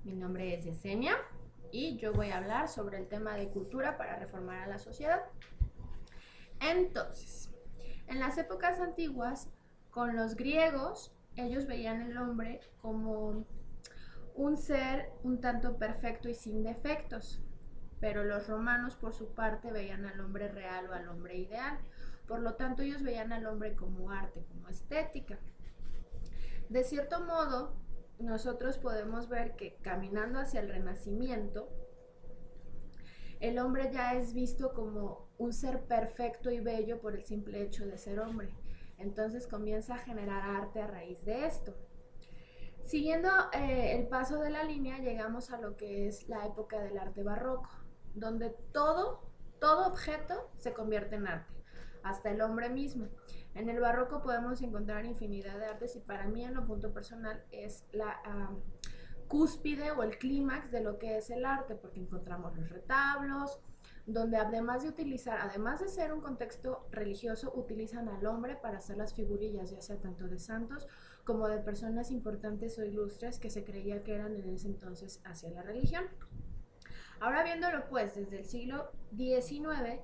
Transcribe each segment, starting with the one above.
Mi nombre es Yesenia y yo voy a hablar sobre el tema de cultura para reformar a la sociedad. Entonces, en las épocas antiguas, con los griegos, ellos veían el hombre como un ser un tanto perfecto y sin defectos, pero los romanos por su parte veían al hombre real o al hombre ideal. Por lo tanto, ellos veían al hombre como arte, como estética. De cierto modo, nosotros podemos ver que caminando hacia el Renacimiento, el hombre ya es visto como un ser perfecto y bello por el simple hecho de ser hombre. Entonces comienza a generar arte a raíz de esto. Siguiendo el paso de la línea, llegamos a lo que es la época del arte barroco, donde todo objeto se convierte en arte, hasta el hombre mismo. En el barroco podemos encontrar infinidad de artes y para mí en lo punto personal es la cúspide o el clímax de lo que es el arte, porque encontramos los retablos, donde además de ser un contexto religioso, utilizan al hombre para hacer las figurillas, ya sea tanto de santos como de personas importantes o ilustres que se creía que eran en ese entonces hacia la religión. Ahora viéndolo pues desde el siglo XIX,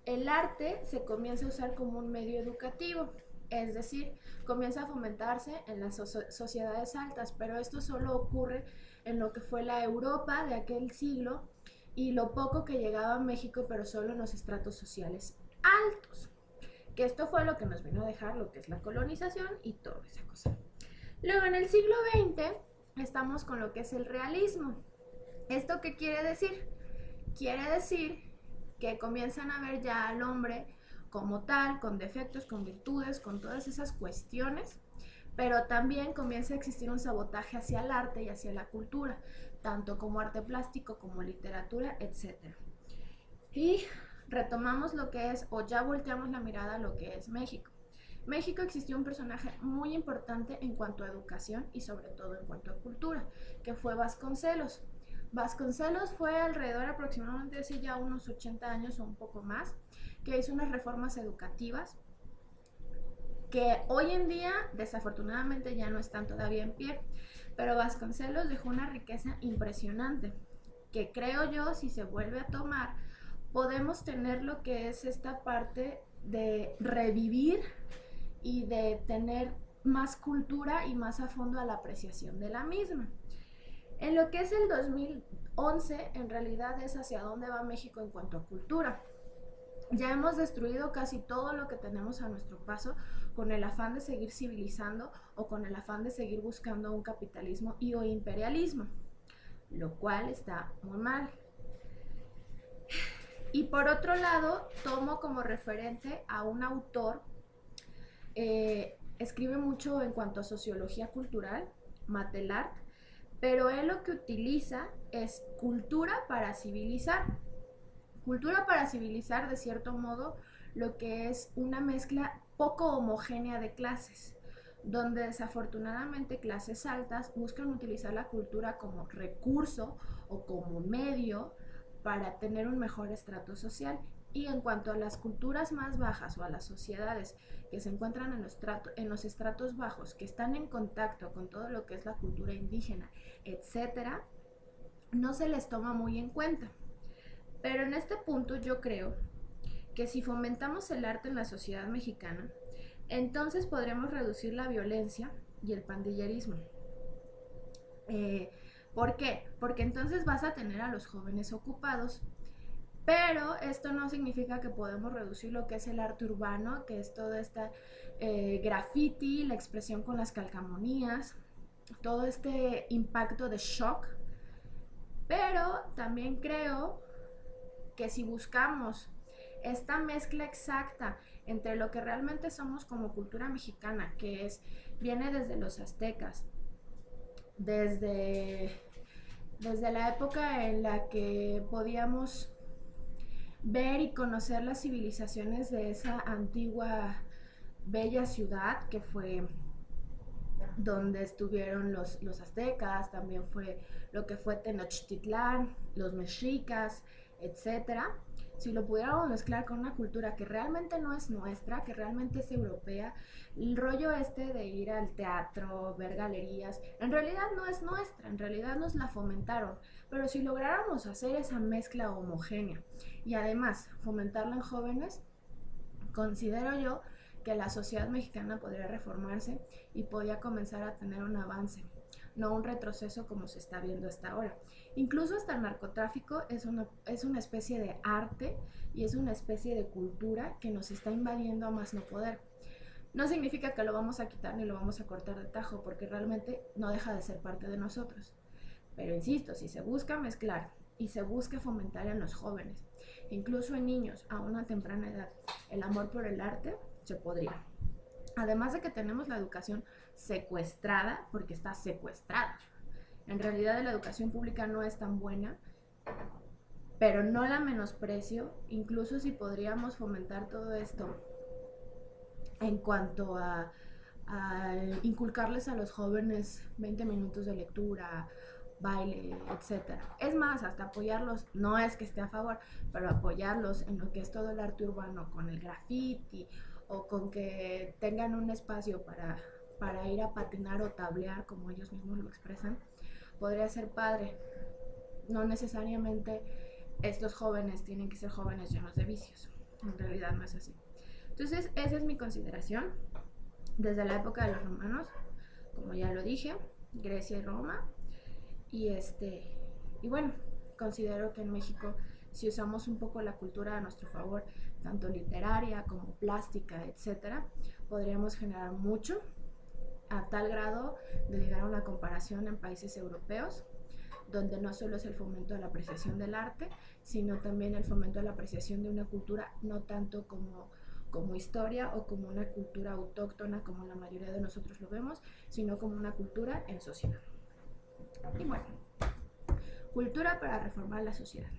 el arte se comienza a usar como un medio educativo, es decir, comienza a fomentarse en las sociedades altas, pero esto solo ocurre en lo que fue la Europa de aquel siglo y lo poco que llegaba a México, pero solo en los estratos sociales altos, que esto fue lo que nos vino a dejar lo que es la colonización y toda esa cosa. Luego en el siglo XX estamos con lo que es el realismo. ¿Esto qué quiere decir? Quiere decir que comienzan a ver ya al hombre como tal, con defectos, con virtudes, con todas esas cuestiones, pero también comienza a existir un sabotaje hacia el arte y hacia la cultura, tanto como arte plástico como literatura, etc. Y retomamos lo que es, o ya volteamos la mirada a lo que es México. México existió un personaje muy importante en cuanto a educación y sobre todo en cuanto a cultura, que fue Vasconcelos. Vasconcelos fue alrededor aproximadamente hace ya unos 80 años o un poco más, que hizo unas reformas educativas que hoy en día desafortunadamente ya no están todavía en pie, pero Vasconcelos dejó una riqueza impresionante, que creo yo si se vuelve a tomar, podemos tener lo que es esta parte de revivir y de tener más cultura y más a fondo a la apreciación de la misma. En lo que es el 2011, en realidad es hacia dónde va México en cuanto a cultura. Ya hemos destruido casi todo lo que tenemos a nuestro paso con el afán de seguir civilizando o con el afán de seguir buscando un capitalismo y o imperialismo, lo cual está muy mal. Y por otro lado, tomo como referente a un autor, escribe mucho en cuanto a sociología cultural, Matelart, pero él lo que utiliza es cultura para civilizar. Cultura para civilizar, de cierto modo, lo que es una mezcla poco homogénea de clases, donde desafortunadamente clases altas buscan utilizar la cultura como recurso o como medio para tener un mejor estrato social. Y en cuanto a las culturas más bajas o a las sociedades que se encuentran en los estratos bajos, que están en contacto con todo lo que es la cultura indígena, etcétera, no se les toma muy en cuenta. Pero en este punto yo creo que si fomentamos el arte en la sociedad mexicana, entonces podremos reducir la violencia y el pandillerismo. Eh, ¿Por qué? Porque entonces vas a tener a los jóvenes ocupados, pero esto no significa que podemos reducir lo que es el arte urbano, que es todo este graffiti, la expresión con las calcamonías, todo este impacto de shock. Pero también creo que si buscamos esta mezcla exacta entre lo que realmente somos como cultura mexicana, que es, viene desde los aztecas, desde, desde la época en la que podíamos ver y conocer las civilizaciones de esa antigua bella ciudad que fue donde estuvieron los aztecas, también fue lo que fue Tenochtitlán, los mexicas, etcétera, si lo pudiéramos mezclar con una cultura que realmente no es nuestra, que realmente es europea, el rollo este de ir al teatro, ver galerías, en realidad no es nuestra, en realidad nos la fomentaron, pero si lográramos hacer esa mezcla homogénea y además fomentarla en jóvenes, considero yo que la sociedad mexicana podría reformarse y podría comenzar a tener un avance, no un retroceso como se está viendo hasta ahora. Incluso hasta el narcotráfico es una especie de arte y es una especie de cultura que nos está invadiendo a más no poder. No significa que lo vamos a quitar ni lo vamos a cortar de tajo, porque realmente no deja de ser parte de nosotros. Pero insisto, si se busca mezclar y se busca fomentar en los jóvenes, incluso en niños a una temprana edad, el amor por el arte, se podría. Además de que tenemos la educación secuestrada, porque está secuestrada. En realidad la educación pública no es tan buena, pero no la menosprecio, incluso si podríamos fomentar todo esto en cuanto a inculcarles a los jóvenes 20 minutos de lectura, baile, etcétera. Es más, hasta apoyarlos, no es que esté a favor, pero apoyarlos en lo que es todo el arte urbano, con el graffiti o con que tengan un espacio para ir a patinar o tablear, como ellos mismos lo expresan, podría ser padre. No necesariamente estos jóvenes tienen que ser jóvenes llenos de vicios, en realidad no es así. Entonces, esa es mi consideración desde la época de los romanos, como ya lo dije, Grecia y Roma. Y bueno, considero que en México, si usamos un poco la cultura a nuestro favor, tanto literaria como plástica, etcétera, podríamos generar mucho a tal grado de llegar a una comparación en países europeos, donde no solo es el fomento de la apreciación del arte, sino también el fomento de la apreciación de una cultura, no tanto como historia o como una cultura autóctona como la mayoría de nosotros lo vemos, sino como una cultura en sociedad. Y bueno, cultura para reformar la sociedad.